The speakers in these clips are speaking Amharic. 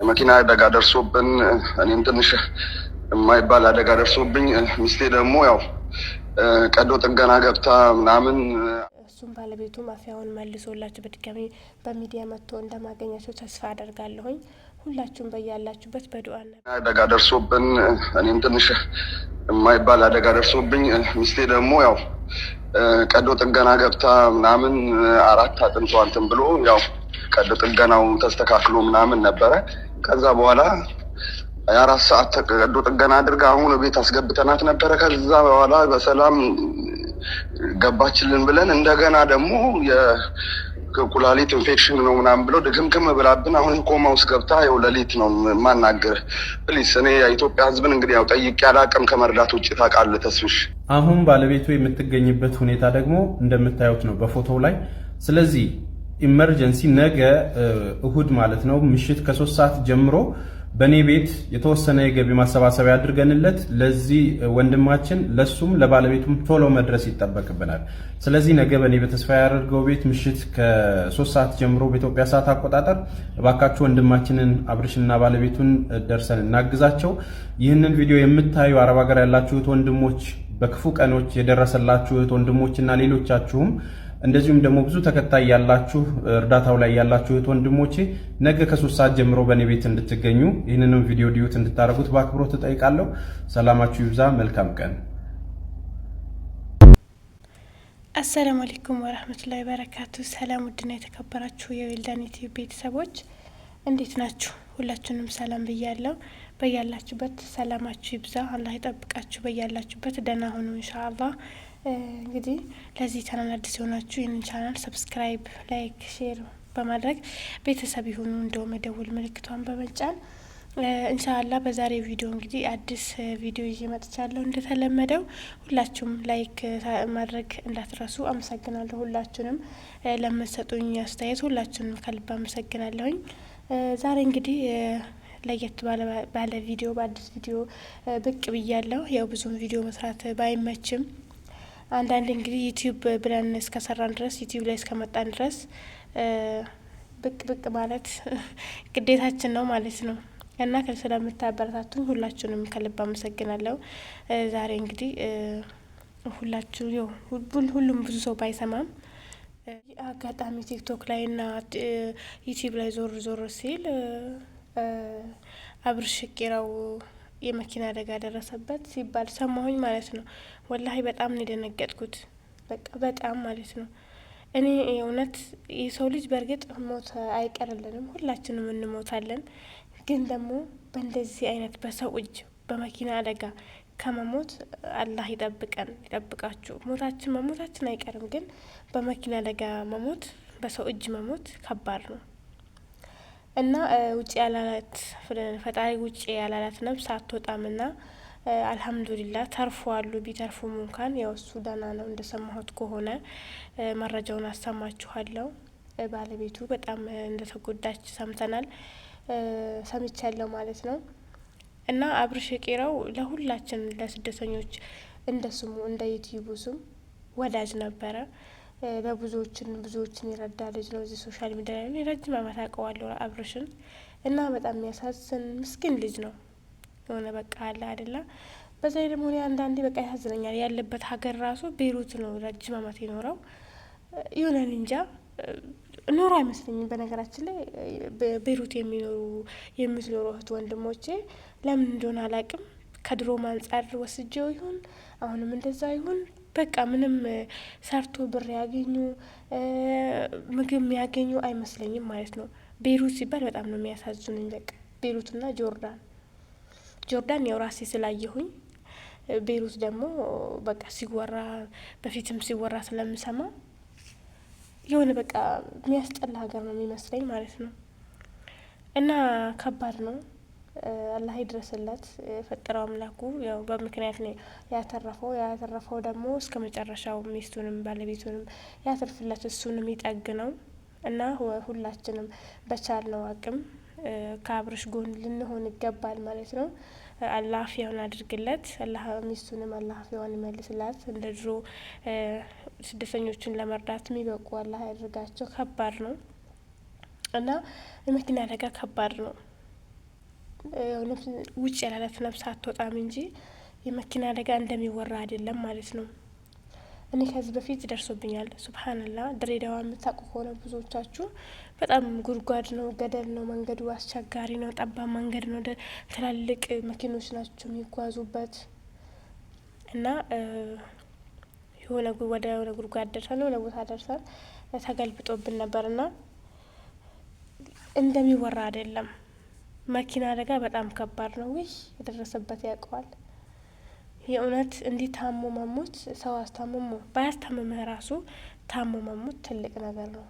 መኪና አደጋ ደርሶብን እኔም ትንሽ የማይባል አደጋ ደርሶብኝ ሚስቴ ደግሞ ያው ቀዶ ጥገና ገብታ ምናምን እሱም ባለቤቱ ማፊያውን መልሶላችሁ በድጋሚ በሚዲያ መጥቶ እንደማገኛቸው ተስፋ አደርጋለሁኝ። ሁላችሁም በያላችሁበት በዱአና አደጋ ደርሶብን እኔም ትንሽ የማይባል አደጋ ደርሶብኝ ሚስቴ ደግሞ ያው ቀዶ ጥገና ገብታ ምናምን 4 አጥንቷ እንትን ብሎ ያው ቀዶ ጥገናው ተስተካክሎ ምናምን ነበረ። ከዛ በኋላ 4 ሰዓት ቀዶ ጥገና አድርጋ አሁን ቤት አስገብተናት ነበረ። ከዛ በኋላ በሰላም ገባችልን ብለን እንደገና ደግሞ የኩላሊት ኢንፌክሽን ነው ምናምን ብሎ ድግምግም ብላብን አሁን ኮማ ውስጥ ገብታ ያው ሌሊት ነው ማናገር። ፕሊስ እኔ የኢትዮጵያ ሕዝብን እንግዲህ ያው ጠይቄ አላቅም ከመርዳት ውጭ ታውቃለህ ተስፍሽ። አሁን ባለቤቱ የምትገኝበት ሁኔታ ደግሞ እንደምታዩት ነው በፎቶው ላይ። ስለዚህ ኢመርጀንሲ ነገ እሁድ ማለት ነው ምሽት ከ3 ሰዓት ጀምሮ በኔ ቤት የተወሰነ የገቢ ማሰባሰቢያ አድርገንለት ለዚህ ወንድማችን ለሱም ለባለቤቱም ቶሎ መድረስ ይጠበቅብናል። ስለዚህ ነገ በኔ በተስፋ ያደርገው ቤት ምሽት ከ3 ሰዓት ጀምሮ በኢትዮጵያ ሰዓት አቆጣጠር እባካችሁ ወንድማችንን አብርሽና ባለቤቱን ደርሰን እናግዛቸው። ይህንን ቪዲዮ የምታዩ አረብ ሀገር ያላችሁት ወንድሞች፣ በክፉ ቀኖች የደረሰላችሁት ወንድሞችና ሌሎቻችሁም እንደዚሁም ደግሞ ብዙ ተከታይ ያላችሁ እርዳታው ላይ ያላችሁት ወንድሞቼ ነገ ከ3 ሰዓት ጀምሮ በኔ ቤት እንድትገኙ ይህንንም ቪዲዮ ዲዩት እንድታረጉት በአክብሮት ተጠይቃለሁ። ሰላማችሁ ይብዛ። መልካም ቀን። አሰላሙ አለይኩም ወራህመቱላሂ ወበረካቱ። ሰላም ውድና የተከበራችሁ የዌልዳን ዩቲዩብ ቤተሰቦች እንዴት ናችሁ? ሁላችሁንም ሰላም ብያለሁ። በያላችሁበት ሰላማችሁ ይብዛ። አላህ ይጠብቃችሁ። በያላችሁበት ደህና ሁኑ ኢንሻአላህ። እንግዲህ ለዚህ ቻናል አዲስ የሆናችሁ ይህንን ቻናል ሰብስክራይብ፣ ላይክ፣ ሼር በማድረግ ቤተሰብ ይሁኑ። እንደውም የደውል ምልክቷን በመጫን ኢንሻአላህ በዛሬ ቪዲዮ እንግዲህ አዲስ ቪዲዮ ይዤ መጥቻለሁ። እንደተለመደው ሁላችሁም ላይክ ማድረግ እንዳትረሱ። አመሰግናለሁ ሁላችሁንም ለምትሰጡኝ አስተያየት ሁላችሁንም ከልብ አመሰግናለሁኝ። ዛሬ እንግዲህ ለየት ባለ ቪዲዮ በአዲስ ቪዲዮ ብቅ ብያለሁ። ያው ብዙም ቪዲዮ መስራት ባይመችም አንዳንድ እንግዲህ ዩቲዩብ ብለን እስከሰራን ድረስ ዩቲዩብ ላይ እስከመጣን ድረስ ብቅ ማለት ግዴታችን ነው ማለት ነው እና ስለምታበረታቱኝ ሁላችሁንም ከልብ አመሰግናለሁ። ዛሬ እንግዲህ ሁሉም ብዙ ሰው ባይሰማም አጋጣሚ ቲክቶክ ላይ እና ዩቲዩብ ላይ ዞር ሲል አብርሽ ቂራው የመኪና አደጋ ደረሰበት ሲባል ሰማሁኝ ማለት ነው። ወላሂ በጣም ነው የደነገጥኩት። በቃ በጣም ማለት ነው። እኔ እውነት የሰው ልጅ በእርግጥ ሞት አይቀርልንም፣ ሁላችንም እንሞታለን። ግን ደግሞ በእንደዚህ አይነት በሰው እጅ በመኪና አደጋ ከመሞት አላህ ይጠብቀን፣ ይጠብቃችሁ። መሞታችን አይቀርም፣ ግን በመኪና አደጋ መሞት፣ በሰው እጅ መሞት ከባድ ነው እና ውጭ ያላላት ፈጣሪ ውጭ ያላላት ነፍስ አትወጣምና አልሐምዱሊላህ ተርፏሉ። ቢተርፉም እንኳን ያው እሱ ደህና ነው እንደሰማሁት ከሆነ መረጃውን አሰማችኋለሁ። ባለቤቱ በጣም እንደተጎዳች ሰምቻለሁ ማለት ነው። እና አብርሽ ቂራው ለሁላችን ለስደተኞች እንደ ስሙ እንደ ዩቲዩቡ ስም ወዳጅ ነበረ። ብዙዎችን ይረዳ ልጅ ነው። እዚህ ሶሻል ሚዲያ ላይ ረጅም አመት አውቀዋለሁ አብርሽን እና በጣም የሚያሳዝን ምስኪን ልጅ ነው። የሆነ በቃ አለ አይደለ። በዛ ደግሞ አንዳንዴ በቃ ያሳዝነኛል። ያለበት ሀገር ራሱ ቤይሩት ነው ረጅም አመት የኖረው። ይሁንን እንጃ ኖሮ አይመስለኝም። በነገራችን ላይ ቤይሩት የምትኖሩ እህት ወንድሞቼ ለምን እንደሆነ አላቅም። ከድሮ አንጻር ወስጄው ይሁን አሁንም እንደዛ ይሁን በቃ ምንም ሰርቶ ብር ያገኙ ምግብ ያገኙ አይመስለኝም ማለት ነው። ቤይሩት ሲባል በጣም ነው የሚያሳዝኑኝ። በቃ ቤይሩትና ጆርዳን ያው ራሴ ስላየሁኝ፣ ቤይሩት ደግሞ በቃ በፊትም ሲወራ ስለምሰማ የሆነ በቃ የሚያስጠላ ሀገር ነው የሚመስለኝ ማለት ነው። እና ከባድ ነው። አላህ ይድረስለት የፈጠረው አምላኩ። ያው በምክንያት ነው ያተረፈው ደግሞ እስከ መጨረሻው ሚስቱንም ባለቤቱንም ያተርፍለት፣ እሱንም ይጠግነው እና ሁላችንም በቻልነው አቅም ከአብርሽ ጎን ልንሆን ይገባል ማለት ነው። አላህ አፊያውን አድርግለት። አላህ ሚስቱንም አላህ አፊያውን ይመልስላት። እንደ ድሮ ስደተኞችን ለመርዳት የሚበቁ አላህ ያድርጋቸው። ከባድ ነው እና የመኪና አደጋ ከባድ ነው። ውጭ ያላለት ነፍስ አትወጣም እንጂ የመኪና አደጋ እንደሚወራ አይደለም ማለት ነው። እኔ ከዚህ በፊት ደርሶብኛል። ሱብሃንአላህ ድሬዳዋ የምታውቁ ከሆነ ብዙዎቻችሁ በጣም ጉድጓድ ነው፣ ገደል ነው፣ መንገዱ አስቸጋሪ ነው፣ ጠባብ መንገድ ነው፣ ትላልቅ መኪኖች ናቸው የሚጓዙበት እና ወደ ጉድጓድ ደርሰን የሆነ ቦታ ደርሰን ተገልብጦብን ነበርና እንደሚወራ አይደለም። መኪና አደጋ በጣም ከባድ ነው። የደረሰበት ያውቀዋል። የእውነት እንዲህ ታሞ መሞት ሰው አስታምሞ ባያስታምምህ ራሱ ታሞ መሞት ትልቅ ነገር ነው።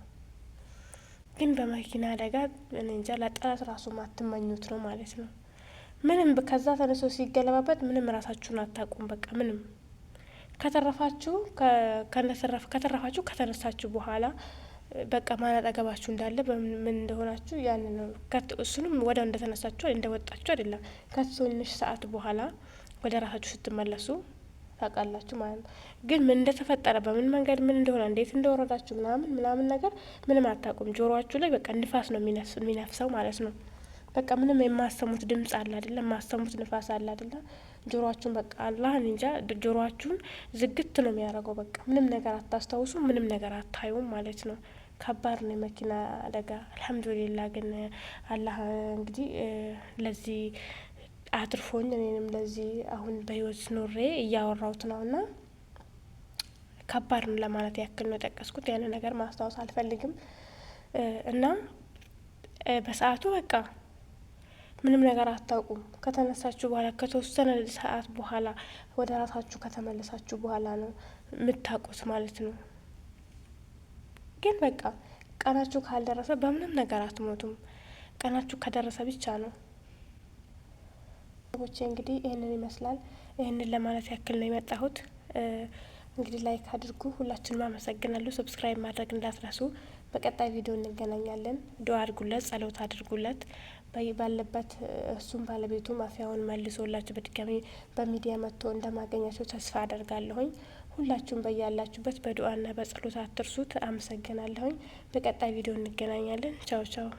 ግን በመኪና አደጋ እኔ እንጃ ለጠላት ራሱ ማትመኙት ነው ማለት ነው። ምንም ከዛ ተነሶ ሲገለባበት ምንም ራሳችሁን አታውቁም። በቃ ምንም ከተረፋችሁ ከተነሳችሁ በኋላ በቃ ማን አጠገባችሁ እንዳለ ምን እንደሆናችሁ ያንን ነው። እሱንም ወዲያው እንደተነሳችሁ እንደወጣችሁ አይደለም፣ ከትንሽ ሰዓት በኋላ ወደ ራሳችሁ ስትመለሱ ታውቃላችሁ ማለት ነው። ግን ምን እንደተፈጠረ በምን መንገድ ምን እንደሆነ እንዴት እንደወረዳችሁ ምናምን ነገር ምንም አታውቁም። ጆሮአችሁ ላይ በቃ ንፋስ ነው የሚነፍሰው ማለት ነው። በቃ ምንም የማሰሙት ድምጽ አለ አይደለም፣ የማሰሙት ንፋስ አለ አይደለም። ጆሮአችሁን በቃ አላህ እንጃ ጆሮአችሁን ዝግት ነው የሚያደርገው። በቃ ምንም ነገር አታስታውሱ፣ ምንም ነገር አታዩም ማለት ነው። ከባድ ነው የመኪና አደጋ። አልሐምዱሊላህ ግን አላህ እንግዲህ ለዚህ አትርፎኝ እኔንም ለዚህ አሁን በህይወት ኖሬ እያወራሁት ነውና ከባድ ነው ለማለት ያክል ነው የጠቀስኩት። ያን ነገር ማስታወስ አልፈልግም እና በሰዓቱ በቃ ምንም ነገር አታውቁም። ከተነሳችሁ በኋላ ከተወሰነ ሰዓት በኋላ ወደ ራሳችሁ ከተመለሳችሁ በኋላ ነው የምታውቁት ማለት ነው። ግን በቃ ቀናችሁ ካልደረሰ በምንም ነገር አትሞቱም። ቀናችሁ ከደረሰ ብቻ ነው። ሰዎች እንግዲህ ይህንን ይመስላል። ይህንን ለማለት ያክል ነው የመጣሁት። እንግዲህ ላይክ አድርጉ። ሁላችንም አመሰግናለሁ። ሰብስክራይብ ማድረግ እንዳትረሱ። በቀጣይ ቪዲዮ እንገናኛለን። ዱአ አድርጉለት፣ ጸሎት አድርጉለት ባለበት እሱም ባለቤቱ ማፊያውን መልሶላችሁ በድጋሚ በሚዲያ መጥቶ እንደማገኛቸው ተስፋ አደርጋለሁኝ። ሁላችሁም በያላችሁበት በዱአና በጸሎት አትርሱት። አመሰግናለሁኝ። በቀጣይ ቪዲዮ እንገናኛለን። ቻው ቻው።